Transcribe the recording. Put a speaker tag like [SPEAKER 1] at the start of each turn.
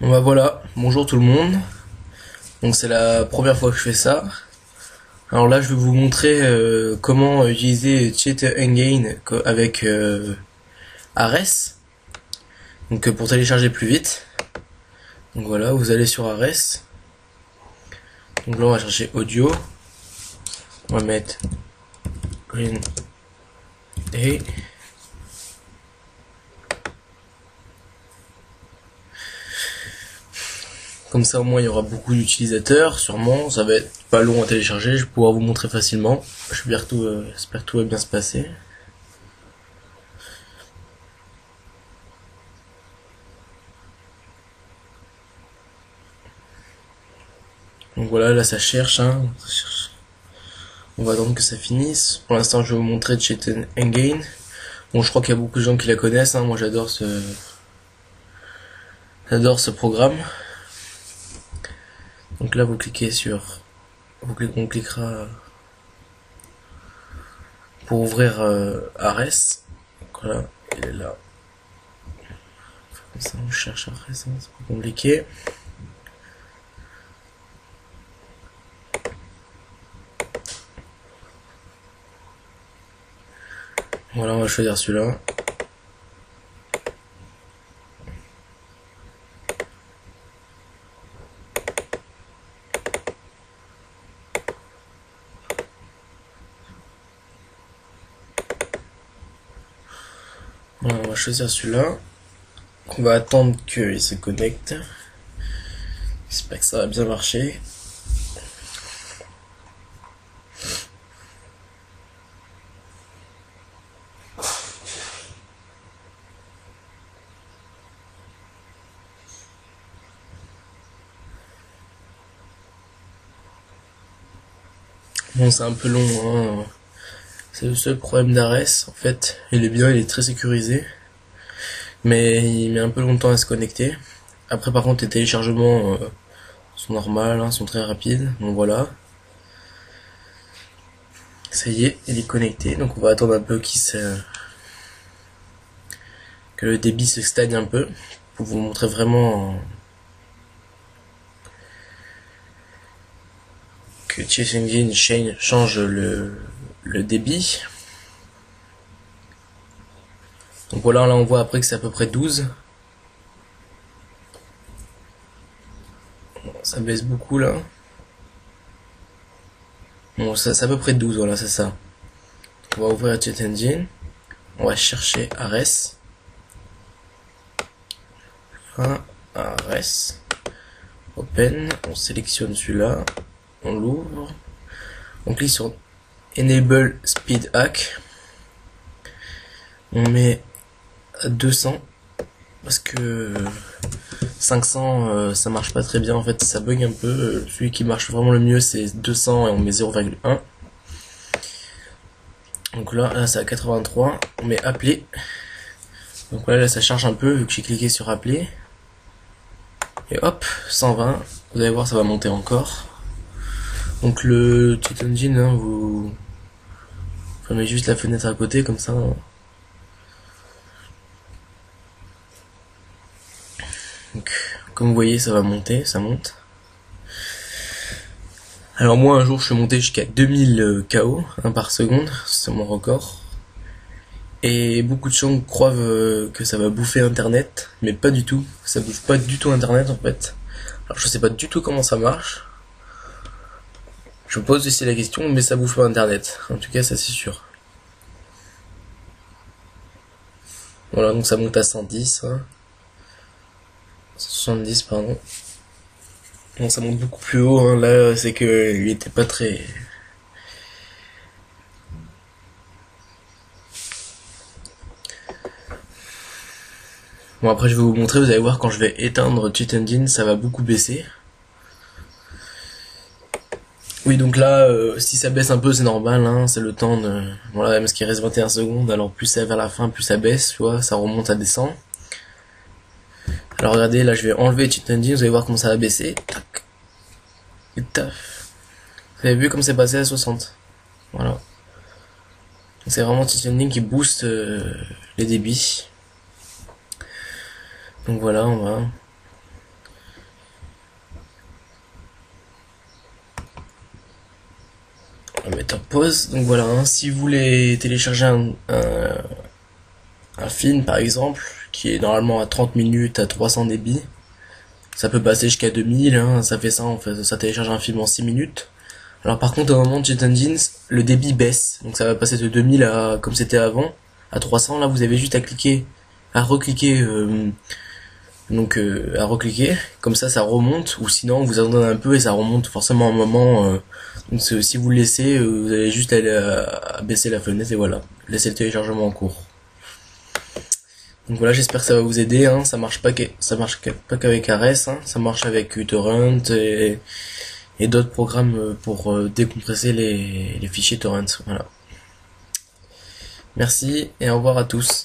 [SPEAKER 1] Bon bah voilà, bonjour tout le monde. Donc c'est la première fois que je fais ça. Alors là je vais vous montrer comment utiliser Cheat Engine avec Ares. Donc pour télécharger plus vite. Donc voilà, vous allez sur Ares. Donc là on va chercher audio. On va mettre Green Day. Comme ça au moins il y aura beaucoup d'utilisateurs, sûrement, ça va être pas long à télécharger, je vais pouvoir vous montrer facilement. J'espère que tout va bien se passer. Donc voilà, là ça cherche, hein. Ça cherche. On va attendre que ça finisse. Pour l'instant je vais vous montrer Cheat Engine. Bon, je crois qu'il y a beaucoup de gens qui la connaissent, hein. Moi j'adore ce programme. Donc là vous cliquez sur, on cliquera pour ouvrir Ares. Donc voilà, il est là. Comme ça on cherche Ares, hein. C'est pas compliqué. Voilà, on va choisir celui-là. Voilà, on va choisir celui-là. On va attendre qu'il se connecte. J'espère que ça va bien marcher. Bon, c'est un peu long, hein. C'est le seul problème d'Ares, en fait. Il est bien, il est très sécurisé. Mais il met un peu longtemps à se connecter. Après, par contre, les téléchargements sont normaux, hein, sont très rapides. Donc voilà. Ça y est, il est connecté. Donc on va attendre un peu que le débit se stagne un peu. Pour vous montrer vraiment que Cheat Engine change le débit. Donc voilà, là on voit après que c'est à peu près 12. Ça baisse beaucoup là. Bon, c'est à peu près 12, voilà, c'est ça. On va ouvrir Cheat Engine. On va chercher Ares. Ares. Open. On sélectionne celui-là. On l'ouvre. On clique sur Enable Speed Hack. On met à 200 parce que 500 ça marche pas très bien, en fait ça bug un peu. Celui qui marche vraiment le mieux c'est 200 et on met 0,1. Donc là c'est à 83, on met appeler. Donc là ça charge un peu vu que j'ai cliqué sur appeler. Et hop, 120, vous allez voir ça va monter encore. Donc le Cheat Engine, hein, vous fermez juste la fenêtre à côté comme ça. Donc, comme vous voyez, ça va monter, ça monte. Alors moi, un jour, je suis monté jusqu'à 2000 KO, hein, par seconde, c'est mon record. Et beaucoup de gens croient que ça va bouffer Internet, mais pas du tout. Ça bouffe pas du tout Internet, en fait. Alors je sais pas du tout comment ça marche. Je me pose aussi la question, mais ça bouffe pas Internet. En tout cas, ça c'est sûr. Voilà, donc ça monte à 110, hein. 70, pardon. Bon, ça monte beaucoup plus haut, hein. Là, c'est que il était pas très... Bon, après, je vais vous montrer, vous allez voir, quand je vais éteindre Cheat Engine, ça va beaucoup baisser. Oui, donc là, si ça baisse un peu, c'est normal, hein, c'est le temps de... Voilà, parce qu'il reste 21 secondes, alors plus ça vers la fin, plus ça baisse, tu vois, ça remonte, ça descend. Alors regardez, là, je vais enlever Cheat Engine, vous allez voir comment ça va baisser. Tac. Et taf. Vous avez vu comme c'est passé à 60. Voilà. C'est vraiment Cheat Engine qui booste les débits. Donc voilà, on va... pause. Donc voilà, hein, si vous voulez télécharger un film par exemple, qui est normalement à 30 minutes à 300 débits, ça peut passer jusqu'à 2000, hein, ça fait ça en fait, ça télécharge un film en 6 minutes. Alors par contre au moment de Jet Engines, le débit baisse, donc ça va passer de 2000 à, comme c'était avant, à 300. Là vous avez juste à cliquer, à recliquer, à recliquer, comme ça remonte, ou sinon vous attendez un peu et ça remonte forcément un moment. Donc si vous le laissez, vous allez juste aller à baisser la fenêtre et voilà, laisser le téléchargement en cours. Donc voilà, j'espère que ça va vous aider, hein. Ça marche pas qu'avec Ares, hein. Ça marche avec uTorrent et d'autres programmes pour décompresser les fichiers torrent. Voilà. Merci et au revoir à tous.